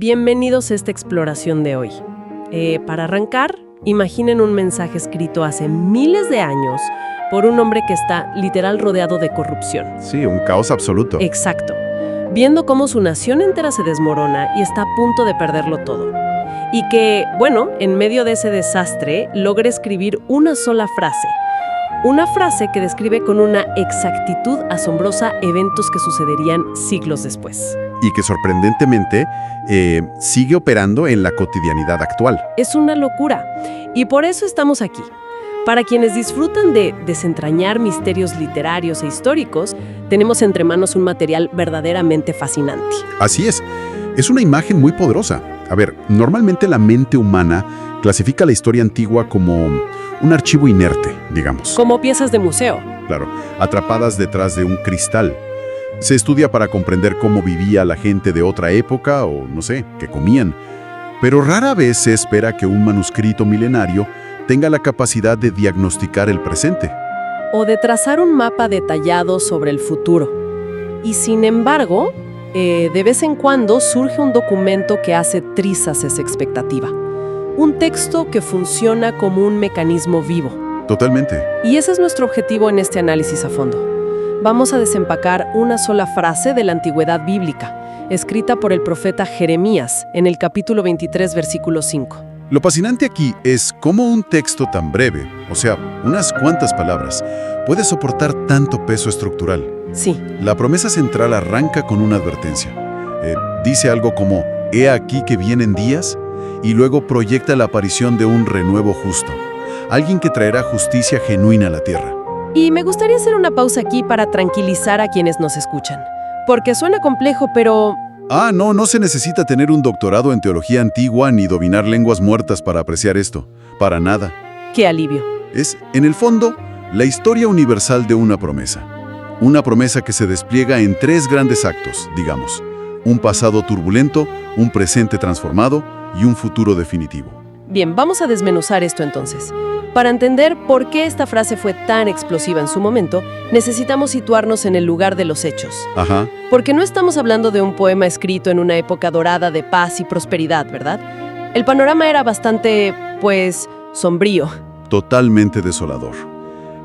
Bienvenidos a esta exploración de hoy. Para arrancar, imaginen un mensaje escrito hace miles de años por un hombre que está literal rodeado de corrupción. Sí, un caos absoluto. Exacto. Viendo cómo su nación entera se desmorona y está a punto de perderlo todo. Y que, bueno, en medio de ese desastre, logra escribir una sola frase. Una frase que describe con una exactitud asombrosa eventos que sucederían siglos después. Y que sorprendentemente sigue operando en la cotidianidad actual. Es una locura. Y por eso estamos aquí. Para quienes disfrutan de desentrañar misterios literarios e históricos, tenemos entre manos un material verdaderamente fascinante. Así es una imagen muy poderosa. A ver, normalmente la mente humana clasifica la historia antigua como un archivo inerte, digamos. Como piezas de museo. Claro, atrapadas detrás de un cristal. Se estudia para comprender cómo vivía la gente de otra época o, no sé, qué comían. Pero rara vez se espera que un manuscrito milenario tenga la capacidad de diagnosticar el presente. O de trazar un mapa detallado sobre el futuro. Y sin embargo, de vez en cuando surge un documento que hace trizas esa expectativa. Un texto que funciona como un mecanismo vivo. Totalmente. Y ese es nuestro objetivo en este análisis a fondo. Vamos a desempacar una sola frase de la antigüedad bíblica, escrita por el profeta Jeremías en el capítulo 23, versículo 5. Lo fascinante aquí es cómo un texto tan breve, o sea, unas cuantas palabras, puede soportar tanto peso estructural. Sí. La promesa central arranca con una advertencia. Dice algo como, «He aquí que vienen días», y luego proyecta la aparición de un renuevo justo, alguien que traerá justicia genuina a la tierra. Y me gustaría hacer una pausa aquí para tranquilizar a quienes nos escuchan. Porque suena complejo, pero... No se necesita tener un doctorado en teología antigua ni dominar lenguas muertas para apreciar esto. Para nada. ¡Qué alivio! Es, en el fondo, la historia universal de una promesa. Una promesa que se despliega en tres grandes actos, digamos. Un pasado turbulento, un presente transformado y un futuro definitivo. Bien, vamos a desmenuzar esto entonces. Para entender por qué esta frase fue tan explosiva en su momento, necesitamos situarnos en el lugar de los hechos. Ajá. Porque no estamos hablando de un poema escrito en una época dorada de paz y prosperidad, ¿verdad? El panorama era bastante, sombrío. Totalmente desolador.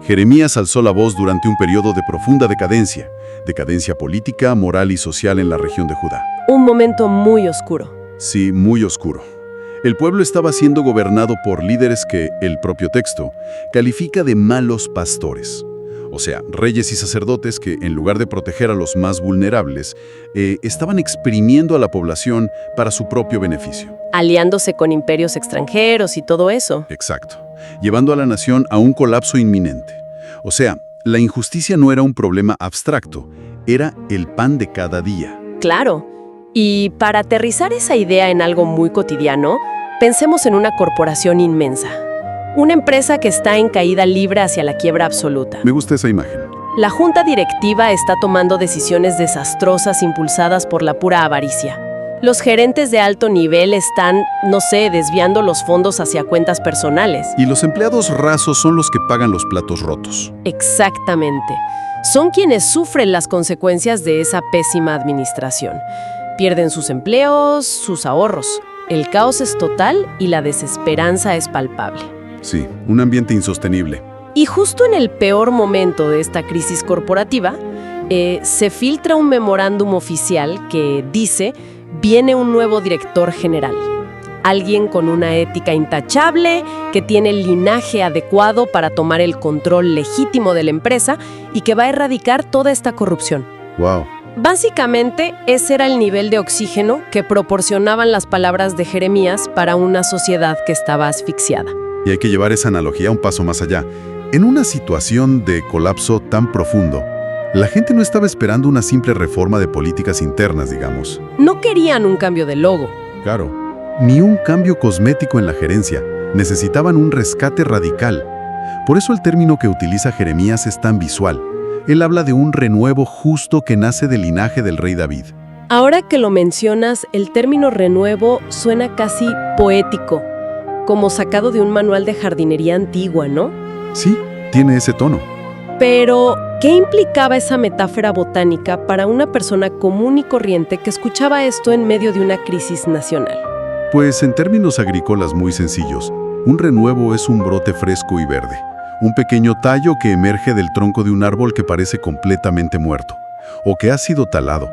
Jeremías alzó la voz durante un periodo de profunda decadencia política, moral y social en la región de Judá. Un momento muy oscuro. Sí, muy oscuro. El pueblo estaba siendo gobernado por líderes que el propio texto califica de malos pastores. O sea, reyes y sacerdotes que, en lugar de proteger a los más vulnerables, estaban exprimiendo a la población para su propio beneficio. Aliándose con imperios extranjeros y todo eso. Exacto. Llevando a la nación a un colapso inminente. O sea, la injusticia no era un problema abstracto, era el pan de cada día. Claro. Y para aterrizar esa idea en algo muy cotidiano, pensemos en una corporación inmensa. Una empresa que está en caída libre hacia la quiebra absoluta. Me gusta esa imagen. La junta directiva está tomando decisiones desastrosas impulsadas por la pura avaricia. Los gerentes de alto nivel están, desviando los fondos hacia cuentas personales. Y los empleados rasos son los que pagan los platos rotos. Exactamente. Son quienes sufren las consecuencias de esa pésima administración. Pierden sus empleos, sus ahorros. El caos es total y la desesperanza es palpable. Sí, un ambiente insostenible. Y justo en el peor momento de esta crisis corporativa, se filtra un memorándum oficial que dice: viene un nuevo director general. Alguien con una ética intachable, que tiene el linaje adecuado para tomar el control legítimo de la empresa y que va a erradicar toda esta corrupción. ¡Wow! Básicamente, ese era el nivel de oxígeno que proporcionaban las palabras de Jeremías para una sociedad que estaba asfixiada. Y hay que llevar esa analogía un paso más allá. En una situación de colapso tan profundo, la gente no estaba esperando una simple reforma de políticas internas, digamos. No querían un cambio de logo. Claro, ni un cambio cosmético en la gerencia. Necesitaban un rescate radical. Por eso el término que utiliza Jeremías es tan visual. Él habla de un renuevo justo que nace del linaje del rey David. Ahora que lo mencionas, el término renuevo suena casi poético, como sacado de un manual de jardinería antigua, ¿no? Sí, tiene ese tono. Pero ¿Qué implicaba esa metáfora botánica para una persona común y corriente que escuchaba esto en medio de una crisis nacional? Pues en términos agrícolas muy sencillos, un renuevo es un brote fresco y verde, un pequeño tallo que emerge del tronco de un árbol que parece completamente muerto, o que ha sido talado.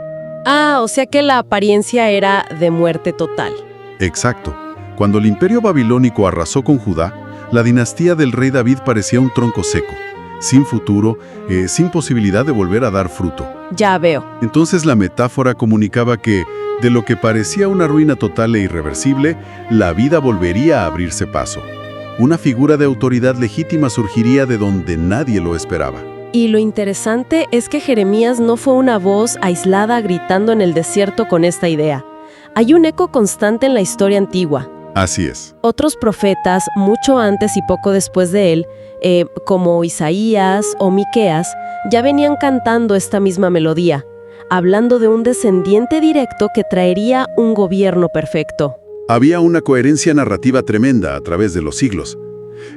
Ah, o sea que la apariencia era de muerte total. Exacto. Cuando el imperio babilónico arrasó con Judá, la dinastía del rey David parecía un tronco seco, sin futuro, sin posibilidad de volver a dar fruto. Ya veo. Entonces la metáfora comunicaba que, de lo que parecía una ruina total e irreversible, la vida volvería a abrirse paso. Una figura de autoridad legítima surgiría de donde nadie lo esperaba. Y lo interesante es que Jeremías no fue una voz aislada gritando en el desierto con esta idea. Hay un eco constante en la historia antigua. Así es. Otros profetas, mucho antes y poco después de él, como Isaías o Miqueas, ya venían cantando esta misma melodía, hablando de un descendiente directo que traería un gobierno perfecto. Había una coherencia narrativa tremenda a través de los siglos.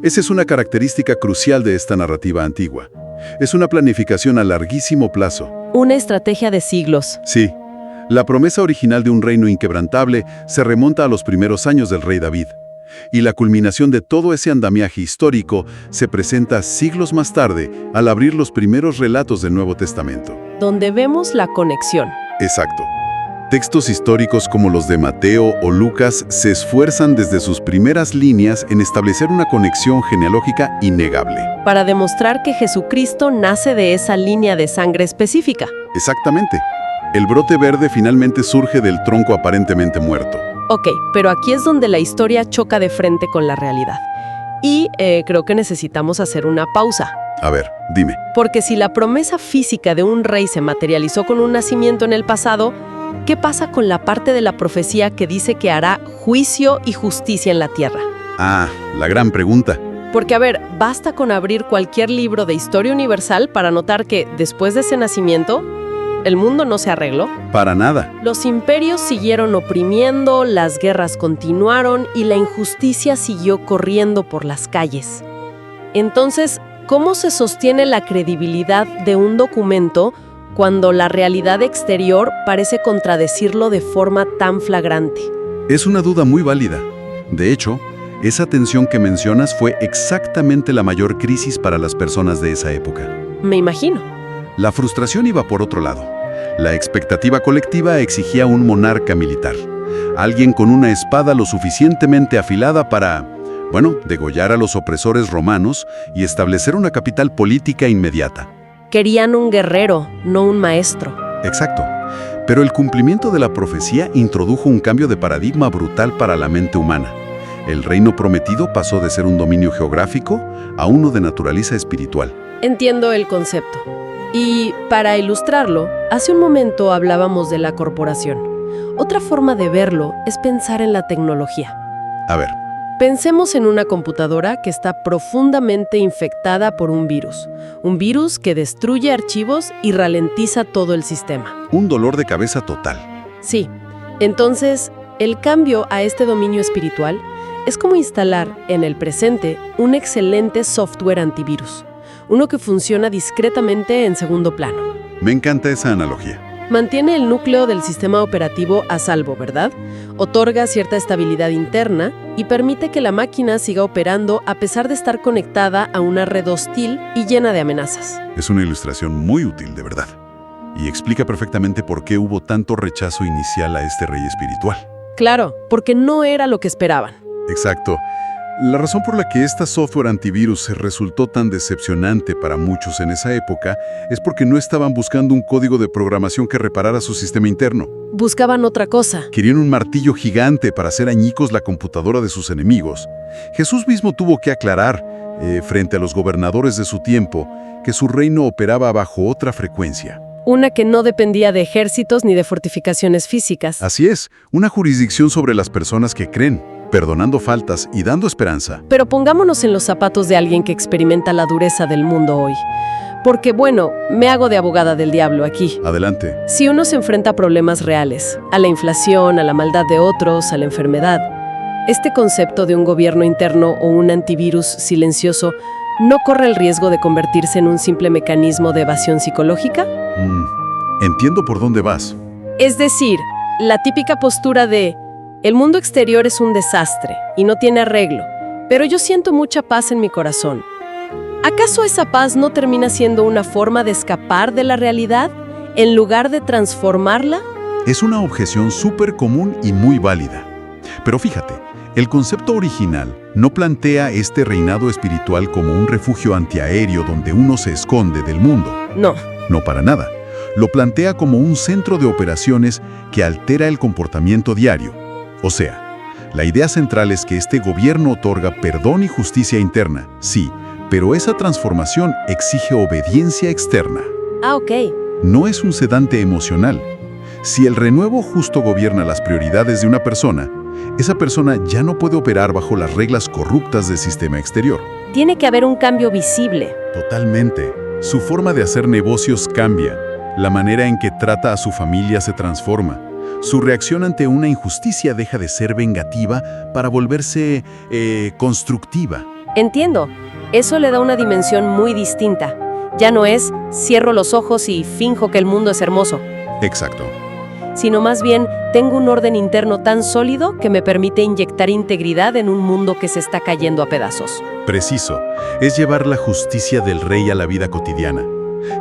Esa es una característica crucial de esta narrativa antigua. Es una planificación a larguísimo plazo. Una estrategia de siglos. Sí. La promesa original de un reino inquebrantable se remonta a los primeros años del rey David. Y la culminación de todo ese andamiaje histórico se presenta siglos más tarde al abrir los primeros relatos del Nuevo Testamento. Donde vemos la conexión. Exacto. Textos históricos como los de Mateo o Lucas se esfuerzan desde sus primeras líneas en establecer una conexión genealógica innegable. Para demostrar que Jesucristo nace de esa línea de sangre específica. Exactamente. El brote verde finalmente surge del tronco aparentemente muerto. Ok, pero aquí es donde la historia choca de frente con la realidad. Y creo que necesitamos hacer una pausa. A ver, dime. Porque si la promesa física de un rey se materializó con un nacimiento en el pasado, ¿qué pasa con la parte de la profecía que dice que hará juicio y justicia en la tierra? Ah, la gran pregunta. Porque, a ver, basta con abrir cualquier libro de historia universal para notar que, después de ese nacimiento, el mundo no se arregló. Para nada. Los imperios siguieron oprimiendo, las guerras continuaron y la injusticia siguió corriendo por las calles. Entonces, ¿cómo se sostiene la credibilidad de un documento cuando la realidad exterior parece contradecirlo de forma tan flagrante? Es una duda muy válida. De hecho, esa tensión que mencionas fue exactamente la mayor crisis para las personas de esa época. Me imagino. La frustración iba por otro lado. La expectativa colectiva exigía un monarca militar, alguien con una espada lo suficientemente afilada para, degollar a los opresores romanos y establecer una capital política inmediata. Querían un guerrero, no un maestro. Exacto. Pero el cumplimiento de la profecía introdujo un cambio de paradigma brutal para la mente humana. El reino prometido pasó de ser un dominio geográfico a uno de naturaleza espiritual. Entiendo el concepto. Y para ilustrarlo, hace un momento hablábamos de la corporación. Otra forma de verlo es pensar en la tecnología. A ver. Pensemos en una computadora que está profundamente infectada por un virus que destruye archivos y ralentiza todo el sistema. Un dolor de cabeza total. Sí. Entonces, el cambio a este dominio espiritual es como instalar en el presente un excelente software antivirus. Uno que funciona discretamente en segundo plano. Me encanta esa analogía. Mantiene el núcleo del sistema operativo a salvo, ¿verdad? Otorga cierta estabilidad interna y permite que la máquina siga operando a pesar de estar conectada a una red hostil y llena de amenazas. Es una ilustración muy útil, de verdad. Y explica perfectamente por qué hubo tanto rechazo inicial a este rey espiritual. Claro, porque no era lo que esperaban. Exacto. La razón por la que esta software antivirus resultó tan decepcionante para muchos en esa época es porque no estaban buscando un código de programación que reparara su sistema interno. Buscaban otra cosa. Querían un martillo gigante para hacer añicos la computadora de sus enemigos. Jesús mismo tuvo que aclarar, frente a los gobernadores de su tiempo, que su reino operaba bajo otra frecuencia. Una que no dependía de ejércitos ni de fortificaciones físicas. Así es, una jurisdicción sobre las personas que creen, perdonando faltas y dando esperanza. Pero pongámonos en los zapatos de alguien que experimenta la dureza del mundo hoy. Porque, me hago de abogada del diablo aquí. Adelante. Si uno se enfrenta a problemas reales, a la inflación, a la maldad de otros, a la enfermedad, este concepto de un gobierno interno o un antivirus silencioso ¿no corre el riesgo de convertirse en un simple mecanismo de evasión psicológica? Entiendo por dónde vas. Es decir, la típica postura de el mundo exterior es un desastre y no tiene arreglo, pero yo siento mucha paz en mi corazón. ¿Acaso esa paz no termina siendo una forma de escapar de la realidad en lugar de transformarla? Es una objeción súper común y muy válida. Pero fíjate, el concepto original no plantea este reinado espiritual como un refugio antiaéreo donde uno se esconde del mundo. No. No para nada. Lo plantea como un centro de operaciones que altera el comportamiento diario. O sea, la idea central es que este gobierno otorga perdón y justicia interna, sí, pero esa transformación exige obediencia externa. Ok. No es un sedante emocional. Si el renuevo justo gobierna las prioridades de una persona, esa persona ya no puede operar bajo las reglas corruptas del sistema exterior. Tiene que haber un cambio visible. Totalmente. Su forma de hacer negocios cambia. La manera en que trata a su familia se transforma. Su reacción ante una injusticia deja de ser vengativa para volverse constructiva. Entiendo. Eso le da una dimensión muy distinta. Ya no es cierro los ojos y finjo que el mundo es hermoso. Exacto. Sino más bien tengo un orden interno tan sólido que me permite inyectar integridad en un mundo que se está cayendo a pedazos. Preciso. Es llevar la justicia del rey a la vida cotidiana.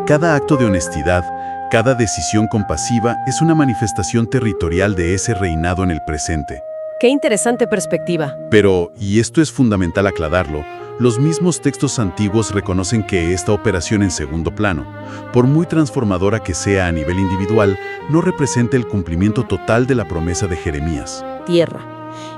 Cada acto de honestidad, cada decisión compasiva es una manifestación territorial de ese reinado en el presente. Qué interesante perspectiva. Pero, y esto es fundamental aclararlo, los mismos textos antiguos reconocen que esta operación en segundo plano, por muy transformadora que sea a nivel individual, no representa el cumplimiento total de la promesa de Jeremías. Tierra.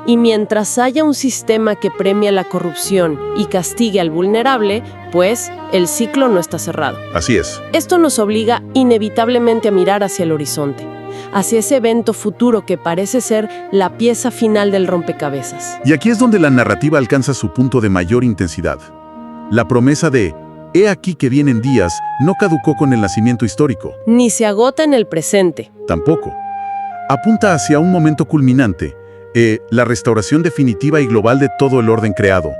Y mientras haya un sistema que premia la corrupción y castigue al vulnerable, pues el ciclo no está cerrado. Así es. Esto nos obliga inevitablemente a mirar hacia el horizonte, hacia ese evento futuro que parece ser la pieza final del rompecabezas. Y aquí es donde la narrativa alcanza su punto de mayor intensidad. La promesa de «He aquí que vienen días» no caducó con el nacimiento histórico. Ni se agota en el presente. Tampoco. Apunta hacia un momento culminante, la restauración definitiva y global de todo el orden creado.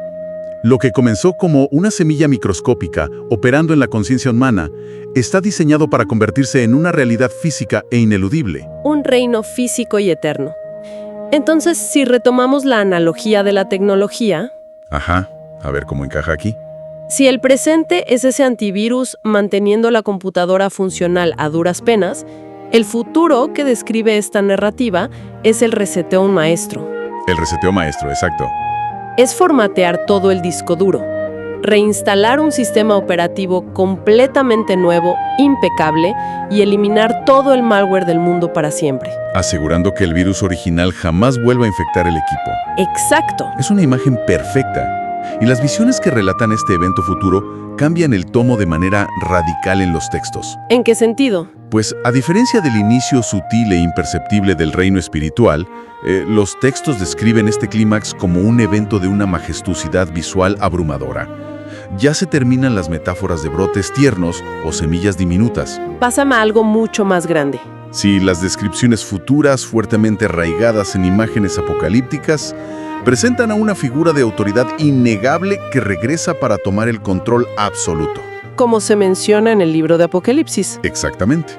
Lo que comenzó como una semilla microscópica operando en la conciencia humana está diseñado para convertirse en una realidad física e ineludible. Un reino físico y eterno. Entonces, si retomamos la analogía de la tecnología... Ajá, a ver cómo encaja aquí. Si el presente es ese antivirus manteniendo la computadora funcional a duras penas, el futuro que describe esta narrativa es el reseteo maestro. El reseteo maestro, exacto. Es formatear todo el disco duro, reinstalar un sistema operativo completamente nuevo, impecable, y eliminar todo el malware del mundo para siempre. Asegurando que el virus original jamás vuelva a infectar el equipo. Exacto. Es una imagen perfecta. Y las visiones que relatan este evento futuro cambian el tono de manera radical en los textos. ¿En qué sentido? Pues, a diferencia del inicio sutil e imperceptible del reino espiritual, los textos describen este clímax como un evento de una majestuosidad visual abrumadora. Ya se terminan las metáforas de brotes tiernos o semillas diminutas. Pásame a algo mucho más grande. Sí, las descripciones futuras, fuertemente arraigadas en imágenes apocalípticas, presentan a una figura de autoridad innegable que regresa para tomar el control absoluto. Como se menciona en el libro de Apocalipsis. Exactamente.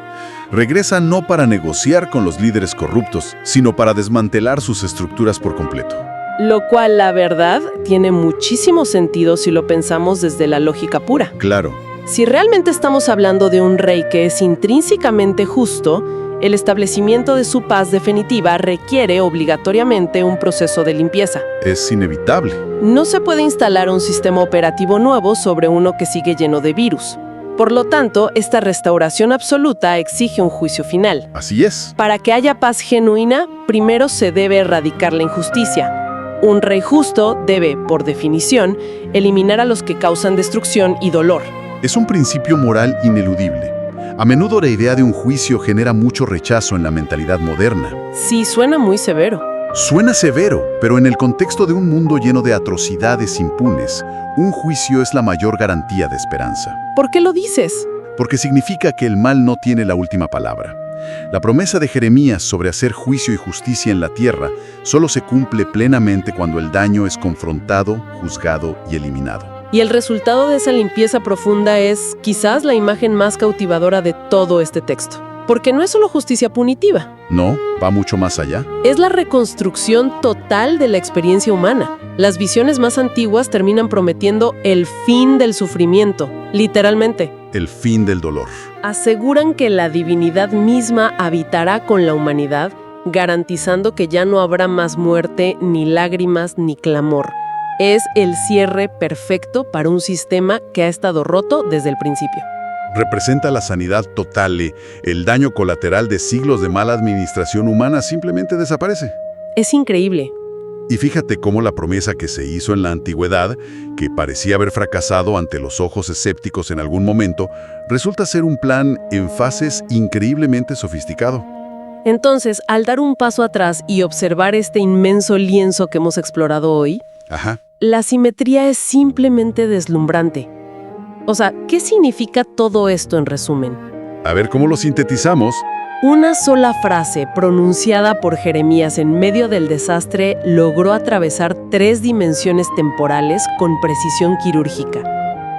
Regresa no para negociar con los líderes corruptos, sino para desmantelar sus estructuras por completo. Lo cual, la verdad, tiene muchísimo sentido si lo pensamos desde la lógica pura. Claro. Si realmente estamos hablando de un rey que es intrínsecamente justo, el establecimiento de su paz definitiva requiere obligatoriamente un proceso de limpieza. Es inevitable. No se puede instalar un sistema operativo nuevo sobre uno que sigue lleno de virus. Por lo tanto, esta restauración absoluta exige un juicio final. Así es. Para que haya paz genuina, primero se debe erradicar la injusticia. Un rey justo debe, por definición, eliminar a los que causan destrucción y dolor. Es un principio moral ineludible. A menudo la idea de un juicio genera mucho rechazo en la mentalidad moderna. Sí, suena muy severo. Suena severo, pero en el contexto de un mundo lleno de atrocidades impunes, un juicio es la mayor garantía de esperanza. ¿Por qué lo dices? Porque significa que el mal no tiene la última palabra. La promesa de Jeremías sobre hacer juicio y justicia en la tierra solo se cumple plenamente cuando el daño es confrontado, juzgado y eliminado. Y el resultado de esa limpieza profunda es quizás la imagen más cautivadora de todo este texto. Porque no es solo justicia punitiva. No, va mucho más allá. Es la reconstrucción total de la experiencia humana. Las visiones más antiguas terminan prometiendo el fin del sufrimiento, literalmente. El fin del dolor. Aseguran que la divinidad misma habitará con la humanidad, garantizando que ya no habrá más muerte, ni lágrimas, ni clamor. Es el cierre perfecto para un sistema que ha estado roto desde el principio. Representa la sanidad total. El daño colateral de siglos de mala administración humana simplemente desaparece. Es increíble. Y fíjate cómo la promesa que se hizo en la antigüedad, que parecía haber fracasado ante los ojos escépticos en algún momento, resulta ser un plan en fases increíblemente sofisticado. Entonces, al dar un paso atrás y observar este inmenso lienzo que hemos explorado hoy, la simetría es simplemente deslumbrante. O sea, ¿qué significa todo esto en resumen? A ver cómo lo sintetizamos. Una sola frase pronunciada por Jeremías en medio del desastre logró atravesar 3 dimensiones temporales con precisión quirúrgica.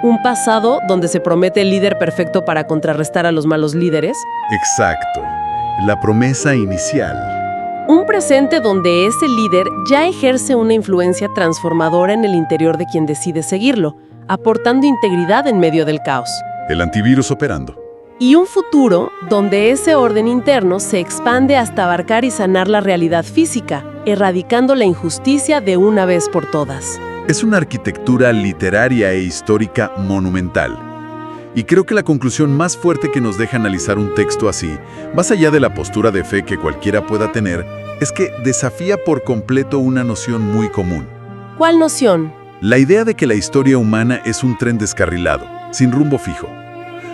Un pasado donde se promete el líder perfecto para contrarrestar a los malos líderes. Exacto. La promesa inicial. Un presente donde ese líder ya ejerce una influencia transformadora en el interior de quien decide seguirlo, aportando integridad en medio del caos. El antivirus operando. Y un futuro donde ese orden interno se expande hasta abarcar y sanar la realidad física, erradicando la injusticia de una vez por todas. Es una arquitectura literaria e histórica monumental. Y creo que la conclusión más fuerte que nos deja analizar un texto así, más allá de la postura de fe que cualquiera pueda tener, es que desafía por completo una noción muy común. ¿Cuál noción? La idea de que la historia humana es un tren descarrilado, sin rumbo fijo.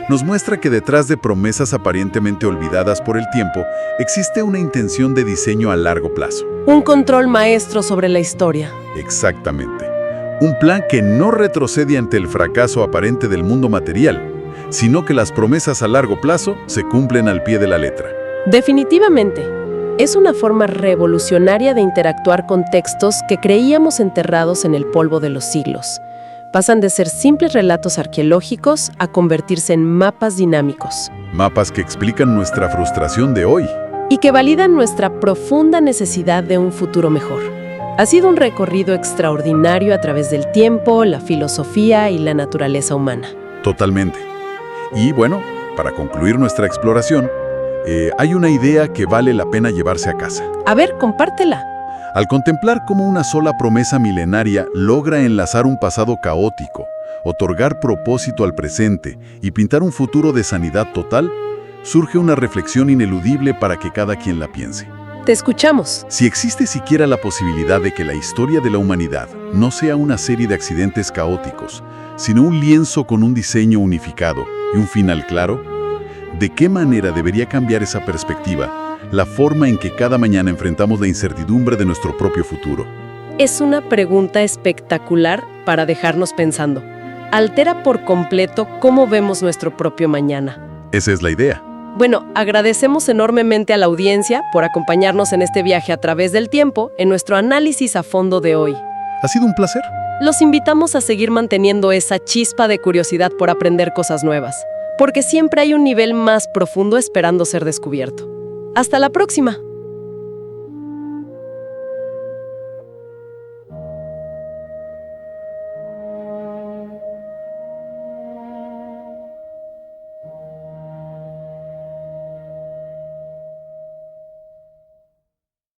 Nos muestra que detrás de promesas aparentemente olvidadas por el tiempo, existe una intención de diseño a largo plazo. Un control maestro sobre la historia. Exactamente. Un plan que no retrocede ante el fracaso aparente del mundo material, sino que las promesas a largo plazo se cumplen al pie de la letra. Definitivamente. Es una forma revolucionaria de interactuar con textos que creíamos enterrados en el polvo de los siglos. Pasan de ser simples relatos arqueológicos a convertirse en mapas dinámicos. Mapas que explican nuestra frustración de hoy. Y que validan nuestra profunda necesidad de un futuro mejor. Ha sido un recorrido extraordinario a través del tiempo, la filosofía y la naturaleza humana. Totalmente. Y bueno, para concluir nuestra exploración, hay una idea que vale la pena llevarse a casa. A ver, compártela. Al contemplar cómo una sola promesa milenaria logra enlazar un pasado caótico, otorgar propósito al presente y pintar un futuro de sanidad total, surge una reflexión ineludible para que cada quien la piense. Te escuchamos. Si existe siquiera la posibilidad de que la historia de la humanidad no sea una serie de accidentes caóticos, sino un lienzo con un diseño unificado y un final claro, ¿de qué manera debería cambiar esa perspectiva, la forma en que cada mañana enfrentamos la incertidumbre de nuestro propio futuro? Es una pregunta espectacular para dejarnos pensando. Altera por completo cómo vemos nuestro propio mañana. Esa es la idea. Bueno, agradecemos enormemente a la audiencia por acompañarnos en este viaje a través del tiempo en nuestro análisis a fondo de hoy. Ha sido un placer. Los invitamos a seguir manteniendo esa chispa de curiosidad por aprender cosas nuevas, porque siempre hay un nivel más profundo esperando ser descubierto. ¡Hasta la próxima!